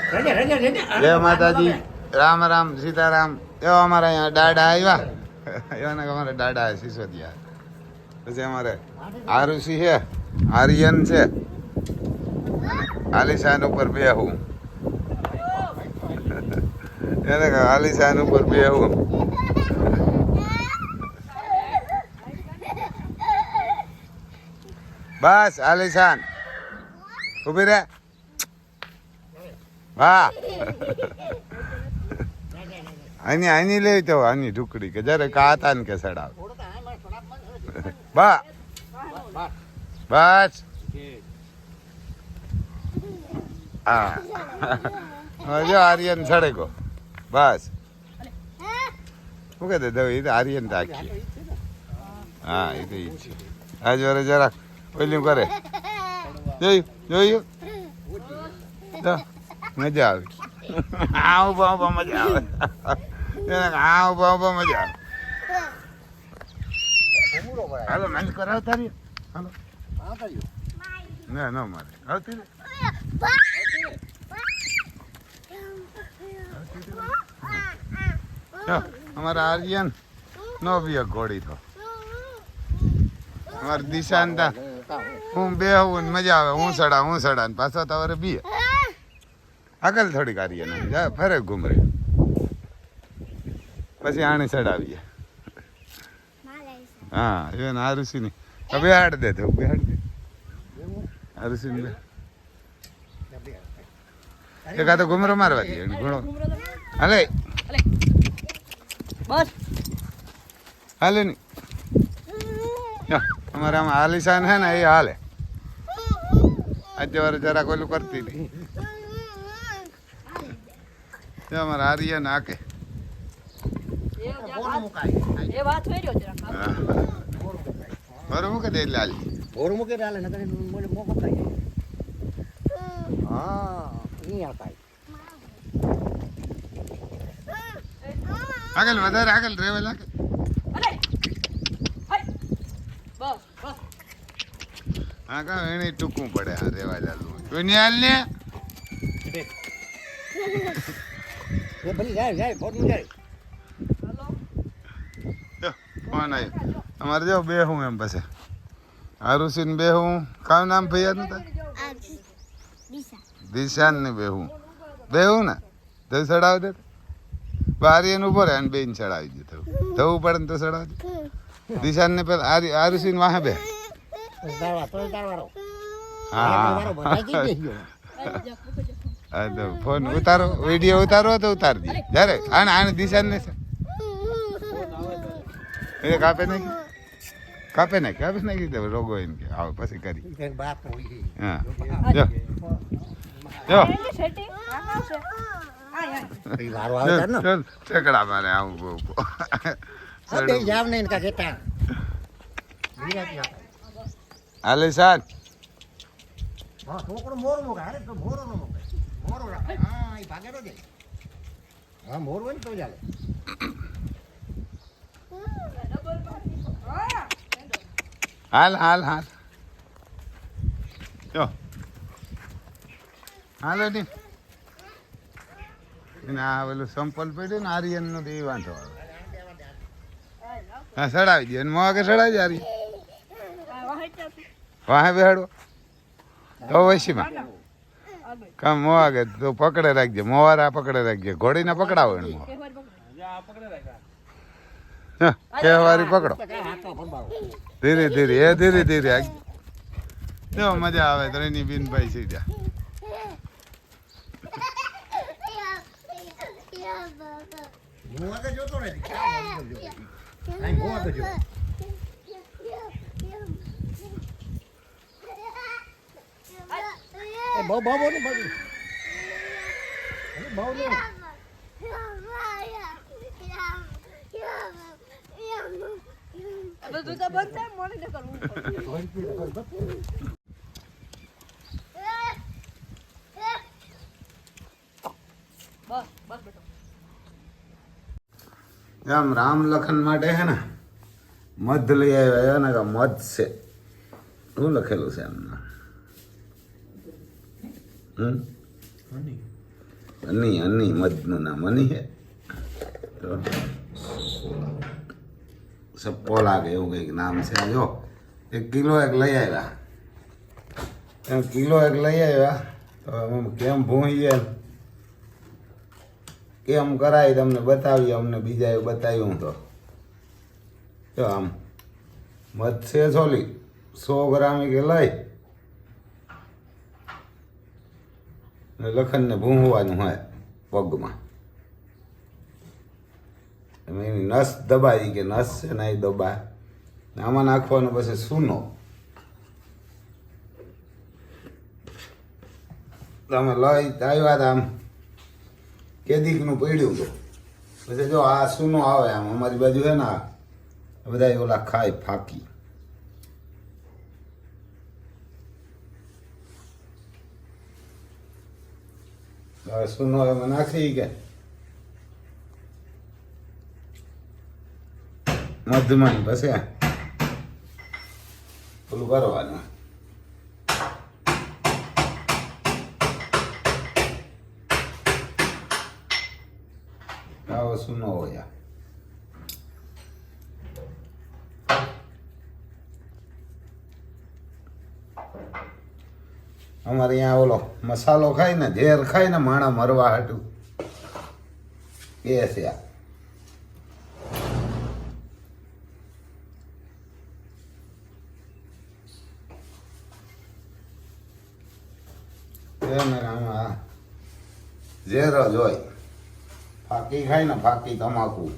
જય માતાજી, રામ રામ, સીતારામ. એવા અમારા અહીંયા દાડા આવ્યા. એવાના અમારે દાડા સિસોદિયા. પછી અમારે આરુષિ છે, આર્યન છે, આલિશાન ઉપર બેહું. એને આલિશાન ઉપર બેહું. બસ આલિશાન ઉભી રે. હા આની લેવી તો આની ઢુકડી કે જયારે કાતા ને કે સડાવ. બસ બસ હા જો આર્યન સડે કો બસ શું કે દે આર્યન રાખીએ. હા એ તો ઈ છે. આ જોરે જરાક ઓલું કરે જોયું મજા આવે. આ ઉભા ઉભા મજા આવે. આ ઉભા ઉભા મજા આવે. હાલો મેચ કરાવ તારી. હાલો ના ના મારે આવતી અમારા આર્યન નો બી ઘોડી તો અમારી દિશાન તા હું બેહું ને મજા આવે. હું સડા ને પાછો તમારે બી આગળ થોડીક આર્યન જા ફરે ઘૂમરે પછી આને ચડાવીએ. હા એ ને આરુષિ ની બેહાડ દે તો બેહાડ દે આરુષિ ને એક આ તો ઘુમરો મારવા દે ઘણો હાલે બસ હાલે ની અમારે આમાં આલિશાન હે ને એ હાલે. આજે વાર જરા કોઈલું કરતી નહીં. અમારા આર્યન આકે મૂકે દે લાલ મૂકે આગળ વધારે આગળ રેવા લાગે. હા કા એને ટૂંકવું પડે. આ રેવા લાલુ કોઈ નહીં હાલ ને ફોન આવ્યો અમારે જો બેહું એમ પછી આરુષિ ને બેહું. કામ નામ ભૈયા નું દિશાન ને બેહું ને તો ચડાવ દે. આર્યન ઉભો રહે અને બેન ચડાવી દે. થવું પડે ને તો ચડાવી દે. દિશાન ને પેલા આરુષિ ને વાહે બે. હા ફોન ઉતારો વિડીયો ઉતારો તો ઉતારી દે. જયારે આને દિશાન ને કાપે નાખી દે રોગો એમ કે આવો પછી કરી. હા જો ઠેકડા મારે આવું આલિશાન હાલ હાલ હાલ જો હાલ ને આ પેલું સંપલ પડ્યું ને આર્યન નો તો એ વાંધો આવે. હા ચડાવી દે મોં આગળ ચડાવી દે આર્યન વાહે બેહાડો તો વૈશીમાં કામ મોં આગળ તો પકડે રાખજે. મોવારા પકડે રાખજે. ઘોડી ને પકડાવો એને મોં કેવારી પકડો ધીરે ધીરે એ ધીરે ધીરે જો મજા આવે તો એની બીનભાઈ સીધા. આમ રામ લખન માટે હે ને મધ લઈ આવ્યા ને મધ છે. શું લખેલું છે એમના? હની મધનું નામ હની હે તો સપ્પો લાગે એવું કંઈક નામ છે. જો 1 કિલો એક લઈ આવ્યા, એમ કિલો એક લઈ આવ્યા તો અમે કેમ ભૂંઈએ કેમ કરાય તમને બતાવીએ. અમને બીજાએ બતાવ્યું તો જો આમ મધ છે સોલી 100 ગ્રામ કે લઈ ને લખનને ભૂંવાનું હોય પગમાં. એની નસ દબાઈ કે નસ છે ને એ દબાય ને આમાં નાખવાનું પછી સૂનો. તમે લઈ આવ્યા હતા આમ કેદીકનું પડ્યું હતું પછી જો આ સૂનો આવે આમ અમારી બાજુ છે ને બધા ઓલા ખાય ફાકી. સૂનો એમાં નાખી કે મધમાં પછી પેલું કરવાનું. આવો સૂનો હોય અમારે અહીંયા ઓલો મસાલો ખાય ને ઝેર ખાય ને માણા મરવા હાટું એ છે. આમાં ઝેર જ હોય. ફાકી ખાય ને ફાકી તમાકુ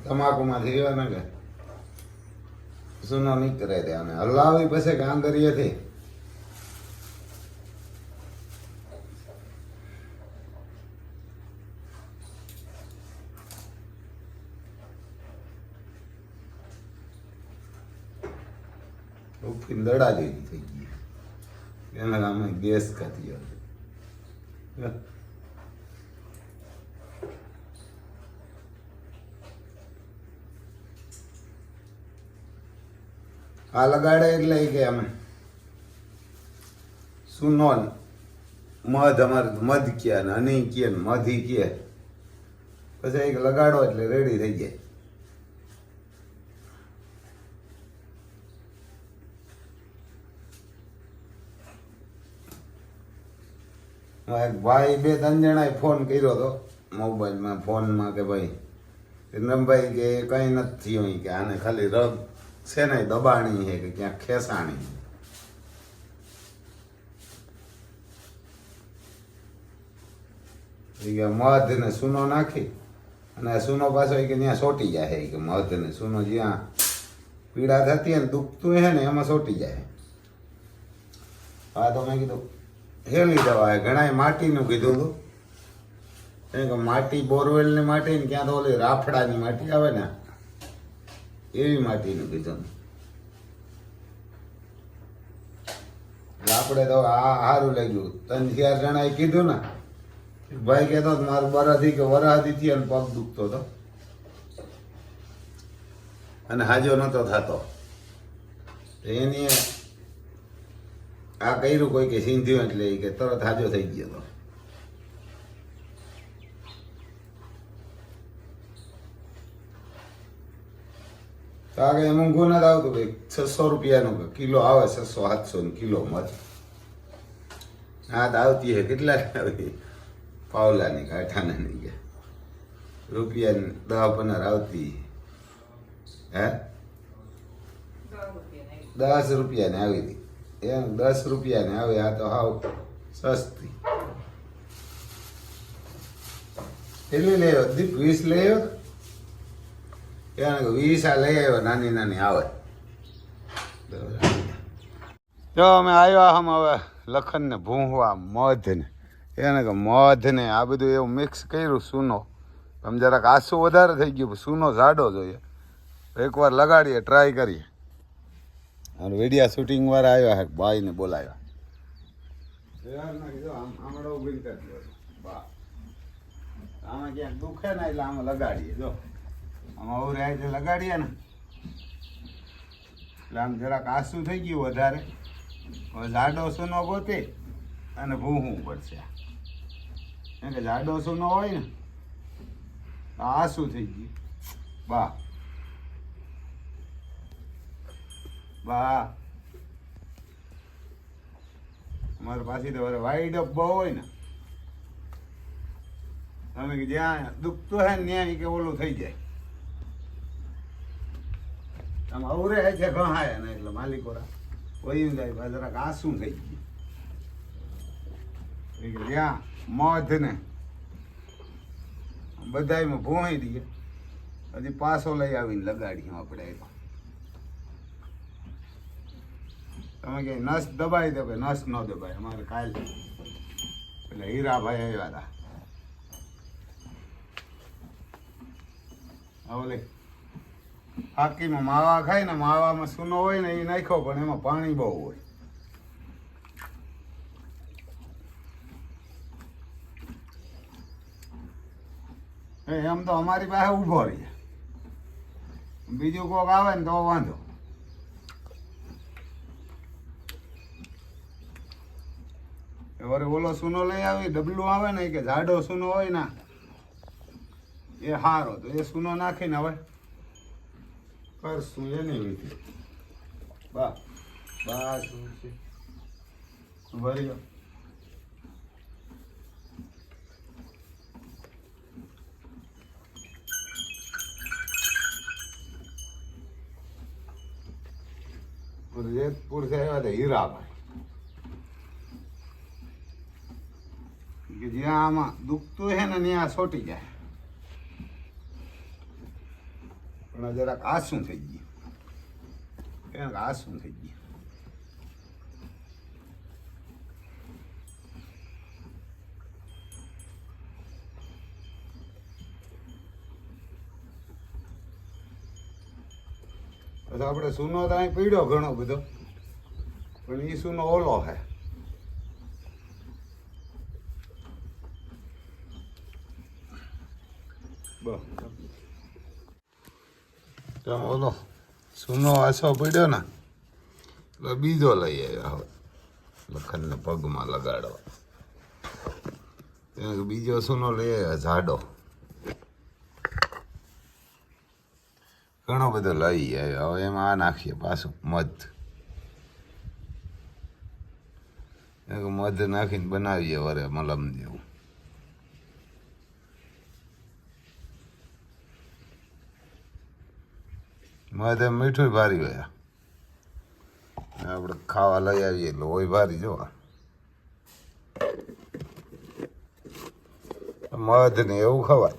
તમાકુમાંથી રહેવાના કે સૂનો નીકળે તે અને હલાવી પછી કાંગરીએથી ઉફીને દડા જેવી થઈ ગઈ. એના ગામે ગેસ ખાતી હતી. આ લગાડે એટલે કે અમે સૂનો મધ અમારે મધ કહે ને હની કહે ને મધી કહે પછી એક લગાડો એટલે રેડી થઈ જાય. એક ભાઈ 2-3 જણાએ ફોન કર્યો હતો મોબાઈલમાં ફોનમાં કે ભાઈ રમભાઈ કે કંઈ નથી થયું કે આને ખાલી રગ છે ને દબાણી છે કે ક્યાંક ખેસાણી. કે મધ ને સૂનો નાખી અને સૂનો પાછો કે ત્યાં સોટી જાય કે મધ ને સૂનો જ્યાં પીડા થતી ને દુખતું હે ને એમાં સોટી જાય. હા તો મેં કીધું હેલી દવા ઘણા માટીનું કીધું હતું કે માટી બોરવેલની માટી ને ક્યાં તો ઓલી રાફડાની માટી આવે ને એવી માટીનું કીધું. એટલે આપણે તો આ સારું લાગ્યું. 3-4 જણાએ કીધું ને ભાઈ કહેતો મારું બરાથી કે વરાથી થી અને પગ દુખતો હતો અને હાજો નતો થતો. એની આ કર્યું કોઈ કે સિંધ્યું એટલે કે તરત હાજો થઈ ગયો હતો. તો આગળ મોંઘું નથી આવતું ભાઈ. 600 રૂપિયાનું કિલો આવે, 600-700 કિલો મધ. હા તો આવતી હે કેટલા આવી પાવલાની કાંઠાની ગયા રૂપિયા 10-15 આવતી હે 10 રૂપિયાની આવી હતી એમ 10 રૂપિયાની આવે. આ તો હાવ સસ્તી. કેટલી લઈ આવ્યો દીપ? 20 લઈ આવ્યો. એને 20 આ લઈ આવ્યો નાની નાની આવે. જો અમે આવ્યા હમ હવે લખનને ભૂંહવા મધને એને કે મધને આ બધું એવું મિક્સ કર્યું સૂનો. આમ જરાક આસું વધારે થઈ ગયું. સૂનો જાડો જોઈએ. એકવાર લગાડીએ ટ્રાય કરીએ. અને વિડીયા શૂટિંગ વાળા આવ્યા હે ભાઈને બોલાવ્યા. આમાં ક્યાંક દુખે ને એટલે આમાં લગાડીએ. જો આમાં આવું રહે છે, લગાડીએ ને એટલે આમ જરાક આસું થઈ ગયું વધારે. હવે જાડો સૂનો ગોતી અને ભૂહવું પડશે, કેમ કે જાડો સૂનો હોય ને તો આસું થઈ ગયું. બા બા અમારે પાછી તો વાઈડ અપ બહુ હોય ને, તમે કે જ્યાં દુખતું હોય ને ત્યાં કે ઓલું થઈ જાય. આમ અવરે છે ઘહાય ને એટલે માલિકોરા વયું જાય, જરાક આસું થઈ ગયું. જ્યાં મધ ને બધામાં ભોંઈ દઈએ, હજી પાછો લઈ આવીને લગાડીએ આપણે. તમે કે નસ દબાઈ દો કે નસ ન દબાય. અમારે કાલ એટલે હીરાભાઈ આવ્યા હતા. ઓલે હાકીમાં માવા ખાય ને, માવામાં સૂનો હોય ને એ નાખ્યો, પણ એમાં પાણી બહુ હોય. એમ તો અમારી પાસે ઊભો રહીએ, બીજું કોક આવે ને તો વાંધો. વરે ઓલો સૂનો લઈ આવી, ડબલું આવે ને કે જાડો સૂનો હોય ને એ સારો, તો એ સૂનો નાખીને હવે કરશું એની વિધિ. બા બા શું છે ભરી લો. જેતપુર થી આવ્યા હતા હીરાભાઈ, કે જ્યાં આમાં દુખતું છે ને ત્યાં છોટી જાય, પણ જરાક આસું થઈ ગયું, આસું થઈ ગયું. પછી આપણે સૂનો તો અહીં પીડ્યો ઘણો બધો, પણ એ સૂનો ઓલો છે. ઓલો સૂનો આસો પડ્યો ને એટલે બીજો લઈ આવ્યા હવે લખનને પગમાં લગાડવા. બીજો સૂનો લઈ આવ્યા જાડો, ઘણો બધો લઈ આવ્યો. હવે એમાં આ નાખીએ પાછું મધ, મધ નાખીને બનાવીએ વરે મલમ જેવું. મધ એમ મીઠું ભારી હોય, આપણે ખાવા લઈ આવીએ એટલે હોય ભારી. જોવા મધ ને એવું ખવાય.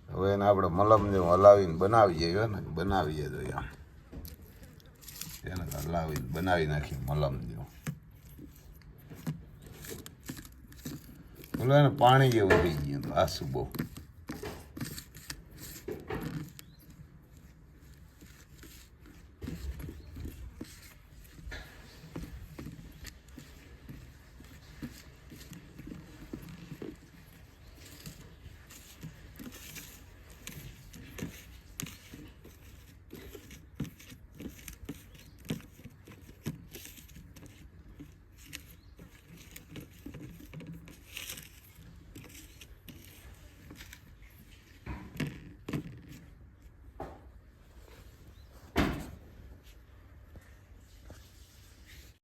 હવે એને આપણે મલમ જેવું હલાવીને બનાવીએ ને, બનાવીએ તો આમ એને હલાવીને બનાવી નાખીએ મલમ જેવું. બોલો એને પાણી જેવું થઈ ગયું આસુ બહુ.